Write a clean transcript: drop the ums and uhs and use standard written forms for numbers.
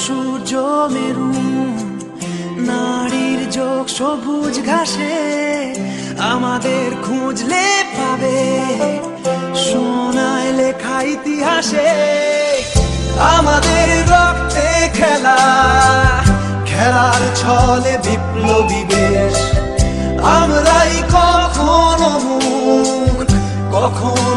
সূর্য মেরু, নারীর যোগ সবুজ ঘাসে, আমাদের খুঁজলে পাবে সোনায় লেখা ইতিহাসে। আমাদের রক্তে খেলা, খেলার ছলে বিপ্লবী দেশ। আমরাই কখনো মুখ, কখনো